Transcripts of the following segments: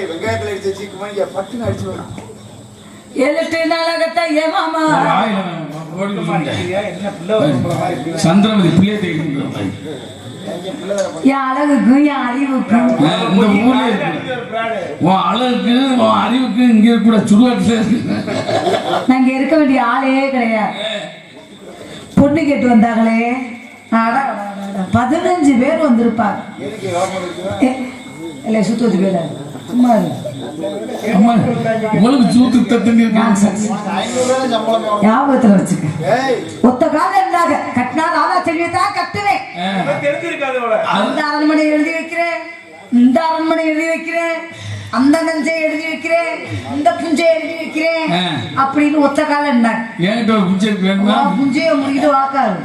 வெங்காயத்துல அடிச்சு வச்சுக்குமா பட்டுன்னு அடிச்சு வரும் 7 நாளாகத்தான் ஏமாமா சந்திரமதி பிள்ளைய தேய்க்கின்ற என் அழகுக்கும் என் அறிவுக்கும் இந்த ஊர்ல உன் அழகுக்கு உன் அறிவுக்கு இங்க கூட சுடுகாட்டுல இருக்கு. நாங்க இருக்க வேண்டிய ஆளே கிடையாது. பொண்ணு கேட்டு வந்தாங்களே 15 பேர் வந்திருப்பாங்க. இல்ல சுத்தத்து பேர சும்மா உங்களுக்கு சூத்து தண்ணி ஞாபகத்துல வச்சுக்க. ஒத்த காலம் இருந்தாங்க கட்டினா ராதா செல்வியத்தான் கட்டுவேன். அந்த அரண்மனை எழுதி வைக்கிறேன், இந்த அரண்மனை எழுதி வைக்கிறேன், அந்த நஞ்சை எழுதி வைக்கிறேன், இந்த புஞ்சை எழுதி வைக்கிறேன் அப்படின்னு ஒத்த காலம் இருந்தாங்க. என்கிட்ட ஒரு புஞ்சை வேணுமா? புஞ்சைய முடிக்கிட்டு வாக்காரு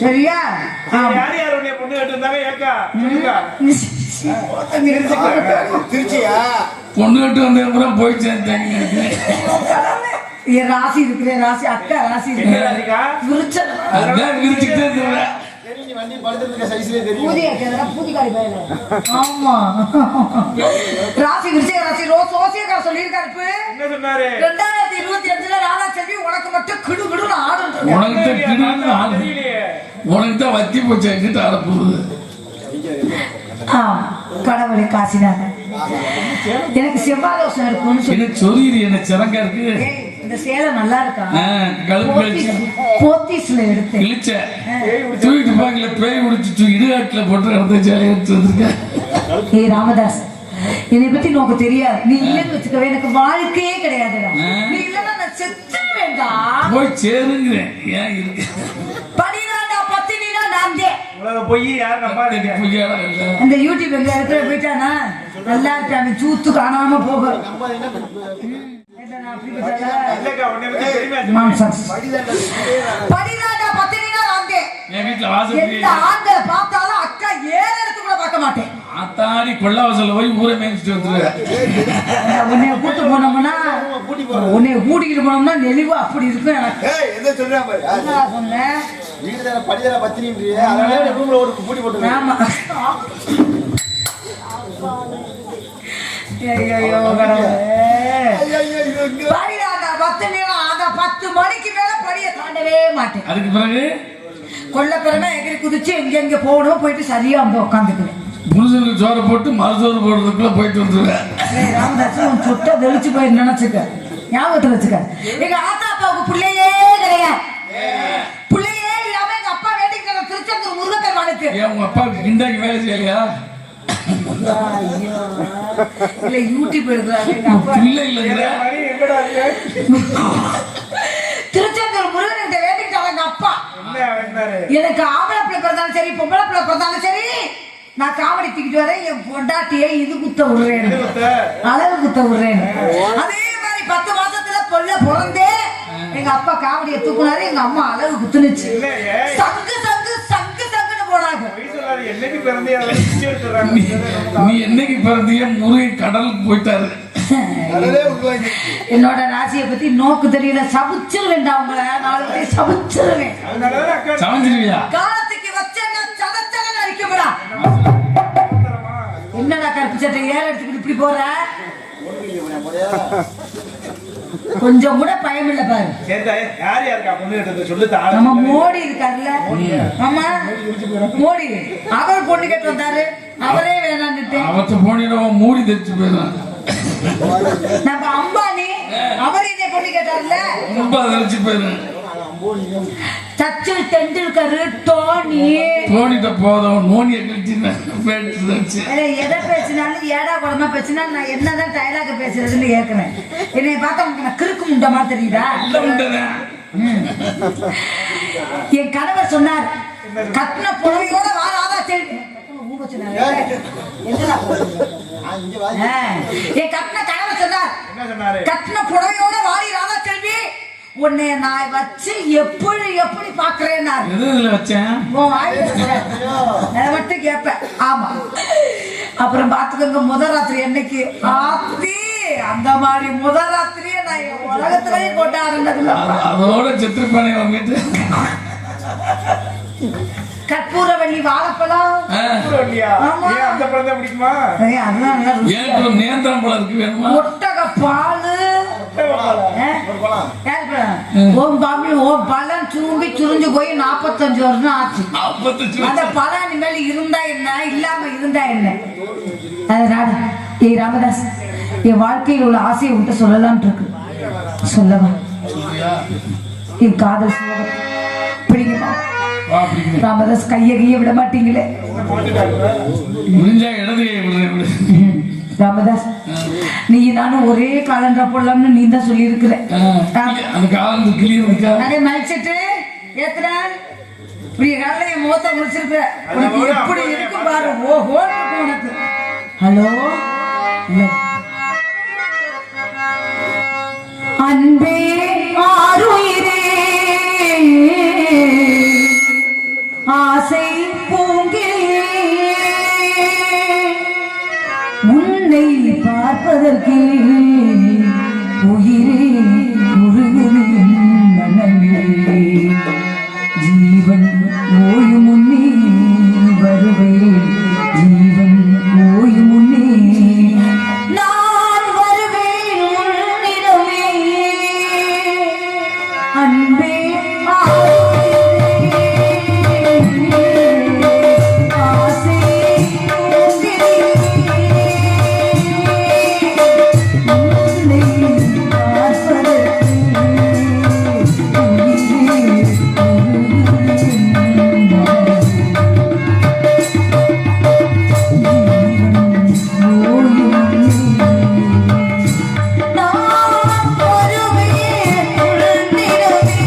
சரியா? திருச்சியா பொண்ணு கட்டு வந்த போய் சேர்ந்தாங்க. என் ராசி இருக்கிற ராசி அக்கா ராசி ஆமா ராசி விருச்சிக ராசி ரோசியக்கா சொல்லியிருக்காரு 2025 ராதா செல்வி உனக்கு மட்டும் கிடு கிடுன்னு ஆடும். உனக்கு தான் வத்தி போச்சு எங்கிட்ட ஆடப்போகுது. கடவுளை காசினாங்க. எனக்கு செவ்வாதோஷம் இருக்கும்னு சொல்லி சொல்லிடு. என்ன சிறங்க இருக்கு. இந்த சேலை நல்லா இருக்கா? போத்தீஸ்ல எடுத்து இழிச்ச தூக்கிட்டு பாக்கல பேய் முடிச்சு இடுகாட்டுல போட்டு அந்த சேலை எடுத்து வந்திருக்கேன். ஏய் ராமதாஸ், என்னை பத்தி நோக்கு தெரியாது. நீ இல்லைன்னு வச்சுக்கவே எனக்கு வாழ்க்கையே கிடையாது. நீ இல்லைன்னா நான் செத்து வேண்டாம். போய் சேருங்கிறேன். ஏன் இருக்கு அந்த யூடியூப் எங்க இருக்கிற போயிட்டானா நல்லா இருக்காங்க. சூத்து காணாம போக பார்த்தாலும் அக்கா 7 இடத்து கூட பார்க்க மாட்டேன். ஆத்தாடி கொள்ளவாசல்ல போய் ஊரை மேய்ச்சிட்டு வந்துருவேன். உன்னைய கூட்டு போனோம்னா உன்னைய கூட்டிக்கிட்டு போனோம்னா நெளிவா அப்படி இருக்கும். எனக்கு சொன்னேன் படிதர பத்தினின்றியே அதனால ரூம்ல ஒரு பூட்டி போட்டு. ஆமா ஐயோ அந்த 10 மணிக்கு மேல படிய தாண்டவே மாட்டேன். அதுக்கு பிறகு கொள்ளப்பிறமை எகிரி குதிச்சு எங்க போகணும் போயிட்டு சரியா வந்து உட்காந்துக்குவேன். புருஷனுக்கு சோறு போட்டு மறுசோறு போடுறதுக்குள்ள போயிட்டு வந்துருவேன். ராமதாஸ் சுட்ட தெளிச்சு போய் நினைச்சுக்க, ஞாபகத்துல வச்சுக்க. எங்க ஆத்தா அப்பாவுக்கு பிள்ளையே கிடையாது. பிள்ளையே இல்லாம எங்க அப்பா வேண்டிக்கிட்ட திருச்செந்தூர் முருகப்பெருமானுக்கு. உங்க அப்பாவுக்கு கிண்டாக்கி வேலை செய்யலையா? இல்ல யூடியூப் எடுக்கிறாங்க. திருச்செந்தூர் முருகன் வேண்டிக்கிட்டாங்க எங்க அப்பா. எனக்கு ஆம்பளை பிள்ளை பிறந்தாலும் சரி பொம்பளை பிள்ளை பிறந்தாலும் சரி நான் காவடி தூக்கிட்டு வரேன். என் பொண்டாட்டியை இது குத்த விடுறேன், அளவு குத்த விடுறேன். அதே மாதிரி 10 மாசத்துல பொல்ல பிறந்தே எங்க அப்பா காவடியை தூக்குனாரு. எங்க அம்மா அளவு குத்துனுச்சு. சங்கு சங்கு சங்கு சங்குன்னு போனாங்க. நீ என்னைக்கு பிறந்திய முருகன் கடலுக்கு போயிட்டாரு. என்னோட ராசியை பத்தி நோக்கு தெரியல. சபிச்சிருவேன் அவங்கள. 4 பேர் சபிச்சிருவேன். சமைச்சிருவியா? காலத்துக்கு வச்சேன்னா சதச்சகன்னு அடிக்கப்படா. என்னடா கருப்பு சட்டை ஏற எடுத்துக்கிட்டு இப்படி போற? கொஞ்சம் கூட பயம் இல்ல பாரு. நம்ம மோடி இருக்காருல்ல, ஆமா மோடி அவர் பொண்ணு கேட்டு வந்தாரு. அவரே வேணான்னுட்டு அவத்த போனிடவ மூடி தெரிச்சு போயிடும். நம்ம அம்பானி அவர் இதே பொண்ணு கேட்டாருல்ல, ரொம்ப தெரிச்சு போயிடும். சச்சின் டெண்டுல்கர், டோனிட்ட போதும். நோனியை கழிச்சு எதை பேசினாலும் ஏடா குடமா பேசினா நான் என்னதான் டைலாக் பேசுறதுன்னு கேட்கிறேன். என்னை பார்த்தா உங்களுக்கு நான் கிறுக்கு முண்டமா தெரியுதா? என் கணவர் சொன்னார், கட்டின புடவையோட வாராதா சரி. என் கட்டின கணவர் சொன்னார், கட்டின புடவையோட வாரி ராதா செல்வி உன்னை நான் வச்சு எப்படி எப்படி பாக்குறேன். மட்டும் கேட்பேன். ஆமா அப்புறம் பாத்துக்கோங்க. முதல் ராத்திரி என்னைக்கு ஆத்தி அந்த மாதிரி முதல் ராத்திரியே நான் என் உலகத்திலேயே கொண்டாடுனதுல அதோட செத்துருப்பானே வாங்கிட்டு கற்பூரவள்ளி வாழைப்பழம் ஆமா. அந்த பழம் தான் பிடிக்குமா? அதெல்லாம் நல்லா ருசியா ஏன் இருக்கும். நேந்திரம் பழம் இருக்கு வேணுமா? ஒட்டக பாலு ஒரு பழம். உன் பழம் சுருஞ்சு போய் 45 வருஷம் ஆச்சு. 55 அந்த பழம் இனிமேல் இருந்தா என்ன இல்லாம இருந்தா என்ன? அதனால ஏய் ராமதாஸ், என் வாழ்க்கையில் உள்ள ஆசையை விட்டு சொல்லலாம்னு இருக்கு. சொல்லவா? என் காதல் சுலபம் பிடிக்குமா? ராமதாஸ், கைய விட மாட்டீங்களே. முடிஞ்சா இடது கை விடுறேன். ராமதாஸ், நீ நானும் ஒரே காலண்டா போடலாம்னு நீ தான் சொல்லி இருக்கிற. அந்த காலம் கிளியர் இருக்கா? நிறைய மலைச்சிட்டு ஏத்துற இப்படி காலைல என் முகத்தை முடிச்சிருக்கிற. உனக்கு எப்படி இருக்கு பாரு. ஓஹோ உனக்கு. ஹலோ அன்பே ஆருயிரே ஆசை பூங்கிலே உன்னை பார்ப்பதற்கு உயிரே முருகனின் மனமே ஜீவன் ஓயும் முன்னே வருவேன். ஜீவன் ஓயும் முன்னே நான் வருவேன் உன்னிடமே. அன்பே நான் வருவேன் உன்னிடமே.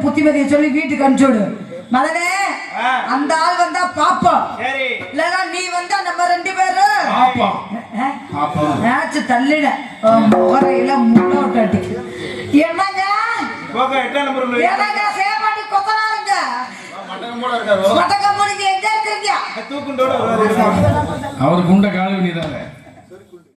புத்திமதியை சொல்லி வீட்டுக்கு அனுப்பிச்சுடு மதனே. அந்த ஆள் வந்தா பாப்போம், இல்லன்னா நீ வந்தா நம்ம 2 பேரும் தள்ளிட முறையில முன்னோட்டாட்டி. என்னங்க என்னங்க சேப்பாட்டி கொத்தனாருங்க மட்டக்க முடிஞ்சு எங்க இருக்கிறீங்க? அவர் குண்ட கால வேண்டியதாங்க.